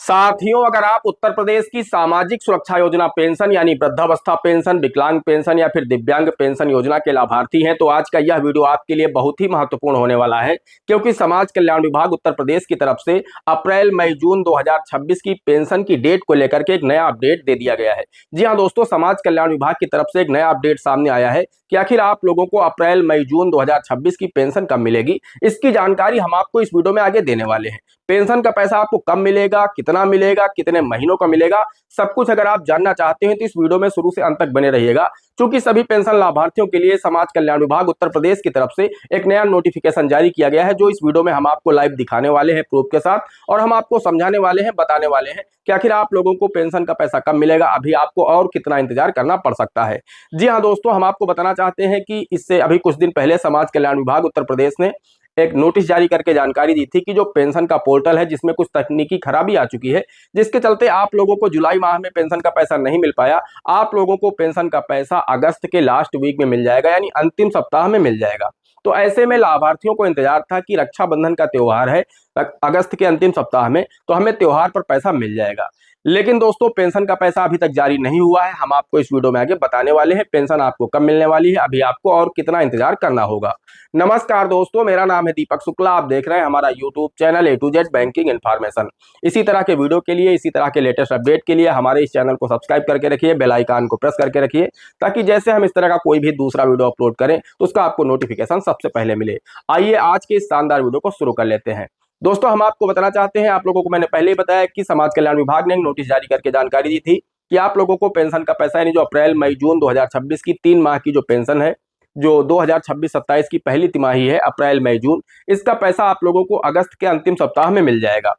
साथियों, अगर आप उत्तर प्रदेश की सामाजिक सुरक्षा योजना पेंशन यानी वृद्धावस्था पेंशन, विकलांग पेंशन या फिर दिव्यांग पेंशन योजना के लाभार्थी हैं तो आज का यह वीडियो आपके लिए बहुत ही महत्वपूर्ण होने वाला है, क्योंकि समाज कल्याण विभाग उत्तर प्रदेश की तरफ से अप्रैल मई जून 2026 की पेंशन की डेट को लेकर के एक नया अपडेट दे दिया गया है। जी हाँ दोस्तों, समाज कल्याण विभाग की तरफ से एक नया अपडेट सामने आया है कि आखिर आप लोगों को अप्रैल मई जून 2026 की पेंशन कब मिलेगी। इसकी जानकारी हम आपको इस वीडियो में आगे देने वाले हैं। पेंशन का पैसा आपको कब मिलेगा, कितना मिलेगा, कितने महीनों का मिलेगा, सब कुछ अगर आप जानना चाहते हैं तो इस वीडियो में शुरू से अंत तक बने रहिएगा, क्योंकि सभी पेंशन लाभार्थियों के लिए समाज कल्याण विभाग उत्तर प्रदेश की तरफ से एक नया नोटिफिकेशन जारी किया गया है, जो इस वीडियो में हम आपको लाइव दिखाने वाले हैं प्रूफ के साथ, और हम आपको समझाने वाले हैं, बताने वाले हैं कि आखिर आप लोगों को पेंशन का पैसा कब मिलेगा, अभी आपको और कितना इंतजार करना पड़ सकता है। जी हाँ दोस्तों, हम आपको बताना चाहते हैं कि इससे अभी कुछ दिन पहले समाज कल्याण विभाग उत्तर प्रदेश ने एक नोटिस जारी करके जानकारी दी थी कि जो पेंशन का पोर्टल है जिसमें कुछ तकनीकी खराबी आ चुकी है, जिसके चलते आप लोगों को जुलाई माह में पेंशन का पैसा नहीं मिल पाया। आप लोगों को पेंशन का पैसा अगस्त के लास्ट वीक में मिल जाएगा, यानी अंतिम सप्ताह में मिल जाएगा। तो ऐसे में लाभार्थियों को इंतजार था कि रक्षाबंधन का त्योहार है अगस्त के अंतिम सप्ताह में, तो हमें त्योहार पर पैसा मिल जाएगा। लेकिन दोस्तों, पेंशन का पैसा अभी तक जारी नहीं हुआ है। हम आपको इस वीडियो में आगे बताने वाले हैं पेंशन आपको कब मिलने वाली है, अभी आपको और कितना इंतजार करना होगा। नमस्कार दोस्तों, मेरा नाम है दीपक शुक्ला। आप देख रहे हैं हमारा YouTube channel A to Z banking information. इसी तरह के वीडियो के लिए, इसी तरह के लेटेस्ट अपडेट के लिए हमारे इस चैनल को सब्सक्राइब करके रखिए, बेल आइकन को प्रेस करके रखिए, ताकि जैसे हम इस तरह का कोई भी दूसरा वीडियो अपलोड करें तो उसका आपको नोटिफिकेशन सबसे पहले मिले। आइए आज के इस शानदार वीडियो को शुरू कर लेते हैं। दोस्तों, हम आपको बताना चाहते हैं, आप लोगों को मैंने पहले ही बताया कि समाज कल्याण विभाग ने एक नोटिस जारी करके जानकारी दी थी कि आप लोगों को पेंशन का पैसा यानी जो अप्रैल मई जून 2026 की 3 माह की जो पेंशन है, जो 2026-27 की पहली तिमाही है अप्रैल मई जून, इसका पैसा आप लोगों को अगस्त के अंतिम सप्ताह में मिल जाएगा।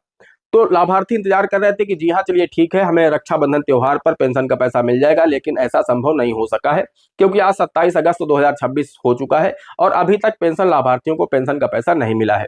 तो लाभार्थी इंतजार कर रहे थे कि जी हाँ चलिए ठीक है, हमें रक्षाबंधन त्योहार पर पेंशन का पैसा मिल जाएगा, लेकिन ऐसा संभव नहीं हो सका है, क्योंकि आज 27 अगस्त 2026 हो चुका है और अभी तक पेंशन लाभार्थियों को पेंशन का पैसा नहीं मिला है।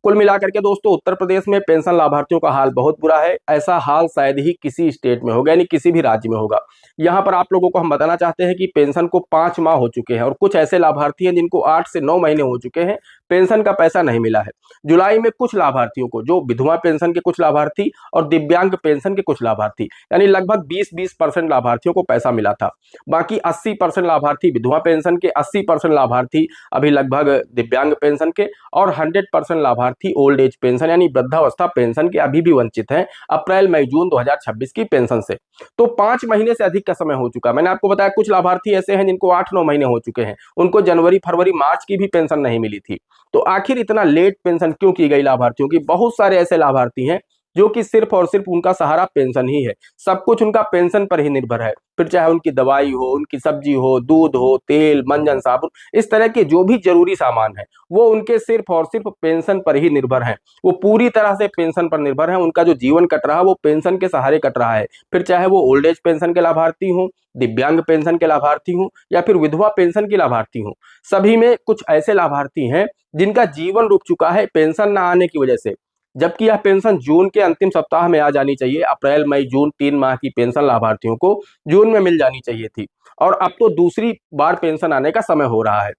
कुल मिलाकर के दोस्तों, उत्तर प्रदेश में पेंशन लाभार्थियों का हाल बहुत बुरा है। ऐसा हाल शायद ही किसी स्टेट में होगा, यानी किसी भी राज्य में होगा। यहाँ पर आप लोगों को हम बताना चाहते हैं कि पेंशन को 5 माह हो चुके हैं और कुछ ऐसे लाभार्थी हैं जिनको 8 से 9 महीने हो चुके हैं, पेंशन का पैसा नहीं मिला है। जुलाई में कुछ लाभार्थियों को, जो विधवा पेंशन के कुछ लाभार्थी और दिव्यांग पेंशन के कुछ लाभार्थी, यानी लगभग 20% लाभार्थियों को पैसा मिला था। बाकी 80% लाभार्थी विधवा पेंशन के, 80% लाभार्थी अभी लगभग दिव्यांग पेंशन के, और 100% लाभार्थी ओल्ड एज पेंशन यानी वृद्धावस्था पेंशन के अभी भी वंचित हैं अप्रैल मई जून 2026 की पेंशन से। तो 5 महीने से अधिक का समय हो चुका। मैंने आपको बताया कुछ लाभार्थी ऐसे हैं जिनको 8-9 महीने हो चुके हैं, उनको जनवरी फरवरी मार्च की भी पेंशन नहीं मिली थी। तो आखिर इतना लेट पेंशन क्यों की गई लाभार्थियों की? बहुत सारे ऐसे लाभार्थी हैं जो कि सिर्फ और सिर्फ उनका सहारा पेंशन ही है, सब कुछ उनका पेंशन पर ही निर्भर है। फिर चाहे उनकी दवाई हो, उनकी सब्जी हो, दूध हो, तेल, मंजन, साबुन, इस तरह के जो भी जरूरी सामान है वो उनके सिर्फ और सिर्फ पेंशन पर ही निर्भर है। वो पूरी तरह से पेंशन पर निर्भर है। उनका जो जीवन कट रहा है वो पेंशन के सहारे कट रहा है। फिर चाहे वो ओल्ड एज पेंशन के लाभार्थी हो, दिव्यांग पेंशन के लाभार्थी हो या फिर विधवा पेंशन के लाभार्थी हो, सभी में कुछ ऐसे लाभार्थी हैं जिनका जीवन रुक चुका है पेंशन न आने की वजह से। जबकि यह पेंशन जून के अंतिम सप्ताह में आ जानी चाहिए। अप्रैल मई जून 3 माह की पेंशन लाभार्थियों को जून में मिल जानी चाहिए थी, और अब तो दूसरी बार पेंशन आने का समय हो रहा है।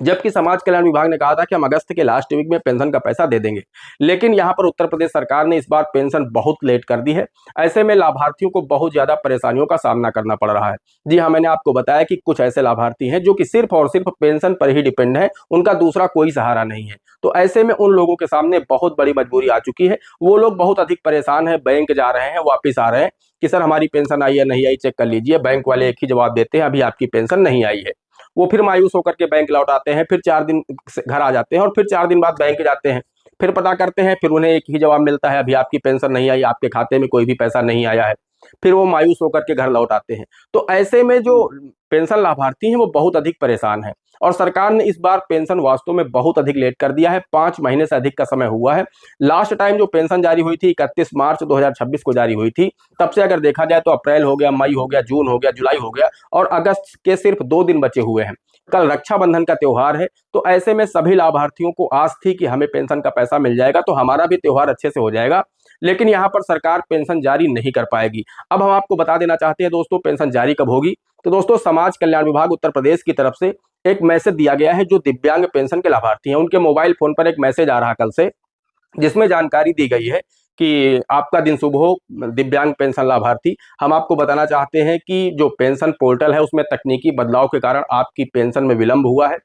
जबकि समाज कल्याण विभाग ने कहा था कि हम अगस्त के लास्ट वीक में पेंशन का पैसा दे देंगे, लेकिन यहाँ पर उत्तर प्रदेश सरकार ने इस बार पेंशन बहुत लेट कर दी है। ऐसे में लाभार्थियों को बहुत ज्यादा परेशानियों का सामना करना पड़ रहा है। जी हाँ, मैंने आपको बताया कि कुछ ऐसे लाभार्थी हैं जो कि सिर्फ और सिर्फ पेंशन पर ही डिपेंड है, उनका दूसरा कोई सहारा नहीं है। तो ऐसे में उन लोगों के सामने बहुत बड़ी मजबूरी आ चुकी है। वो लोग बहुत अधिक परेशान है, बैंक जा रहे हैं, वापिस आ रहे हैं कि सर हमारी पेंशन आई या नहीं आई, चेक कर लीजिए। बैंक वाले एक ही जवाब देते हैं, अभी आपकी पेंशन नहीं आई है। वो फिर मायूस होकर के बैंक लौट आते हैं, फिर 4 दिन घर आ जाते हैं और फिर 4 दिन बाद बैंक जाते हैं, फिर पता करते हैं, फिर उन्हें एक ही जवाब मिलता है, अभी आपकी पेंशन नहीं आई, आपके खाते में कोई भी पैसा नहीं आया है। फिर वो मायूस होकर के घर लौट आते हैं। तो ऐसे में जो पेंशन लाभार्थी हैं वो बहुत अधिक परेशान हैं, और सरकार ने इस बार पेंशन वास्तव में बहुत अधिक लेट कर दिया है। 5 महीने से अधिक का समय हुआ है। लास्ट टाइम जो पेंशन जारी हुई थी 31 मार्च 2026 को जारी हुई थी। तब से अगर देखा जाए तो अप्रैल हो गया, मई हो गया, जून हो गया, जुलाई हो गया, और अगस्त के सिर्फ 2 दिन बचे हुए हैं। कल रक्षाबंधन का त्योहार है, तो ऐसे में सभी लाभार्थियों को आस थी कि हमें पेंशन का पैसा मिल जाएगा तो हमारा भी त्योहार अच्छे से हो जाएगा। लेकिन यहाँ पर सरकार पेंशन जारी नहीं कर पाएगी। अब हम आपको बता देना चाहते हैं दोस्तों, पेंशन जारी कब होगी। तो दोस्तों, समाज कल्याण विभाग उत्तर प्रदेश की तरफ से एक मैसेज दिया गया है। जो दिव्यांग पेंशन के लाभार्थी हैं उनके मोबाइल फोन पर एक मैसेज आ रहा कल से, जिसमें जानकारी दी गई है कि आपका दिन शुभ हो दिव्यांग पेंशन लाभार्थी। हम आपको बताना चाहते हैं कि जो पेंशन पोर्टल है उसमें तकनीकी बदलाव के कारण आपकी पेंशन में विलंब हुआ है।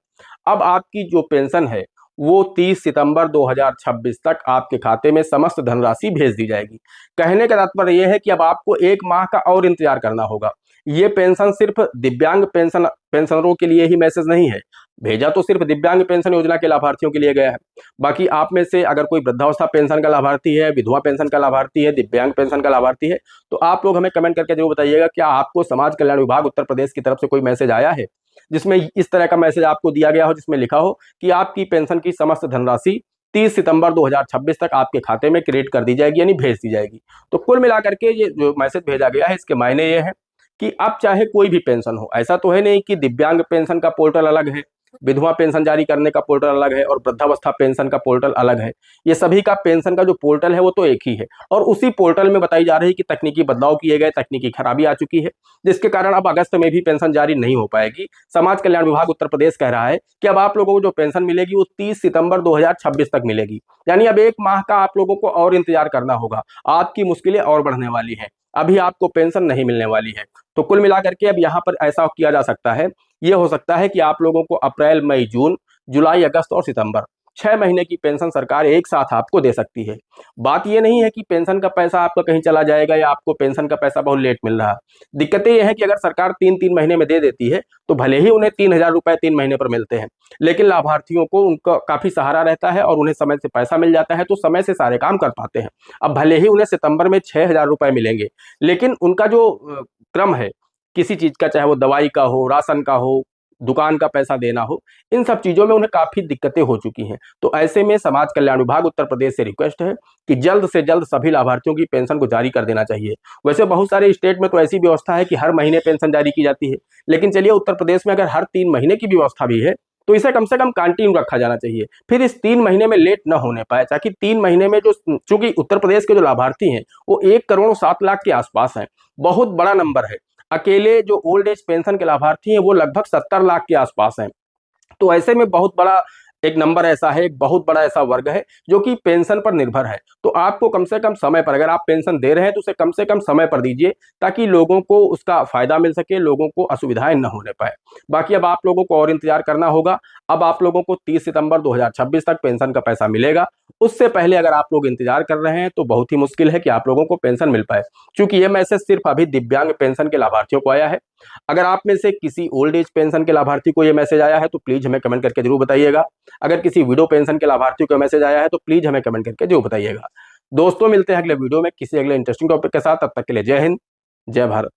अब आपकी जो पेंशन है वो 30 सितंबर 2026 तक आपके खाते में समस्त धनराशि भेज दी जाएगी। कहने का तात्पर्य यह है कि अब आपको 1 माह का और इंतजार करना होगा। ये पेंशन सिर्फ दिव्यांग पेंशनरों के लिए ही मैसेज नहीं है, भेजा तो सिर्फ दिव्यांग पेंशन योजना के लाभार्थियों के लिए गया है। बाकी आप में से अगर कोई वृद्धावस्था पेंशन का लाभार्थी है, विधवा पेंशन का लाभार्थी है, दिव्यांग पेंशन का लाभार्थी है, तो आप लोग हमें कमेंट करके जरूर बताइएगा, क्या आपको समाज कल्याण विभाग उत्तर प्रदेश की तरफ से कोई मैसेज आया है जिसमें इस तरह का मैसेज आपको दिया गया हो, जिसमें लिखा हो कि आपकी पेंशन की समस्त धनराशि 30 सितंबर 2026 तक आपके खाते में क्रेडिट कर दी जाएगी, यानी भेज दी जाएगी। तो कुल मिलाकर के ये जो मैसेज भेजा गया है इसके मायने ये है कि अब चाहे कोई भी पेंशन हो, ऐसा तो है नहीं कि दिव्यांग पेंशन का पोर्टल अलग है, विधवा पेंशन जारी करने का पोर्टल अलग है और वृद्धावस्था पेंशन का पोर्टल अलग है। ये सभी का पेंशन का जो पोर्टल है वो तो एक ही है, और उसी पोर्टल में बताई जा रही है कि तकनीकी बदलाव किए गए, तकनीकी खराबी आ चुकी है, जिसके कारण अब अगस्त में भी पेंशन जारी नहीं हो पाएगी। समाज कल्याण विभाग उत्तर प्रदेश कह रहा है कि अब आप लोगों को जो पेंशन मिलेगी वो 30 सितंबर 2026 तक मिलेगी, यानी अब 1 माह का आप लोगों को और इंतजार करना होगा। आपकी मुश्किलें और बढ़ने वाली हैं, अभी आपको पेंशन नहीं मिलने वाली है। तो कुल मिलाकर के अब यहाँ पर ऐसा किया जा सकता है, ये हो सकता है कि आप लोगों को अप्रैल, मई, जून, जुलाई, अगस्त और सितंबर 6 महीने की पेंशन सरकार एक साथ आपको दे सकती है। बात ये नहीं है कि पेंशन का पैसा आपका कहीं चला जाएगा या आपको पेंशन का पैसा बहुत लेट मिल रहा है। दिक्कतें ये है कि अगर सरकार 3-3 महीने में दे देती है तो भले ही उन्हें 3,000 रुपए 3 महीने पर मिलते हैं, लेकिन लाभार्थियों को उनका काफी सहारा रहता है और उन्हें समय से पैसा मिल जाता है, तो समय से सारे काम कर पाते हैं। अब भले ही उन्हें सितंबर में 6,000 रुपए मिलेंगे, लेकिन उनका जो क्रम है किसी चीज का, चाहे वो दवाई का हो, राशन का हो, दुकान का पैसा देना हो, इन सब चीजों में उन्हें काफी दिक्कतें हो चुकी हैं। तो ऐसे में समाज कल्याण विभाग उत्तर प्रदेश से रिक्वेस्ट है कि जल्द से जल्द सभी लाभार्थियों की पेंशन को जारी कर देना चाहिए। वैसे बहुत सारे स्टेट में तो ऐसी व्यवस्था है कि हर महीने पेंशन जारी की जाती है, लेकिन चलिए उत्तर प्रदेश में अगर हर 3 महीने की व्यवस्था भी है तो इसे कम से कम कंटिन्यू रखा जाना चाहिए, फिर इस 3 महीने में लेट न होने पाए, ताकि 3 महीने में जो, चूंकि उत्तर प्रदेश के जो लाभार्थी हैं वो 1,07,00,000 के आसपास हैं, बहुत बड़ा नंबर है। अकेले जो ओल्ड एज पेंशन के लाभार्थी हैं वो लगभग 70 लाख के आसपास हैं। तो ऐसे में बहुत बड़ा एक नंबर ऐसा है, एक बहुत बड़ा ऐसा वर्ग है जो कि पेंशन पर निर्भर है। तो आपको कम से कम समय पर, अगर आप पेंशन दे रहे हैं तो उसे कम से कम समय पर दीजिए, ताकि लोगों को उसका फायदा मिल सके, लोगों को असुविधाएं न होने पाए। बाकी अब आप लोगों को और इंतजार करना होगा। अब आप लोगों को 30 सितंबर 2026 तक पेंशन का पैसा मिलेगा। उससे पहले अगर आप लोग इंतजार कर रहे हैं तो बहुत ही मुश्किल है कि आप लोगों को पेंशन मिल पाए, क्योंकि यह मैसेज सिर्फ अभी दिव्यांग पेंशन के लाभार्थियों को आया है। अगर आप में से किसी ओल्ड एज पेंशन के लाभार्थी को यह मैसेज आया है तो प्लीज हमें कमेंट करके जरूर बताइएगा। अगर किसी विडो पेंशन के लाभार्थियों को मैसेज आया है तो प्लीज हमें कमेंट करके जरूर बताइएगा। दोस्तों, मिलते हैं अगले वीडियो में किसी अगले इंटरेस्टिंग टॉपिक के साथ। तब तक के लिए जय हिंद, जय भारत।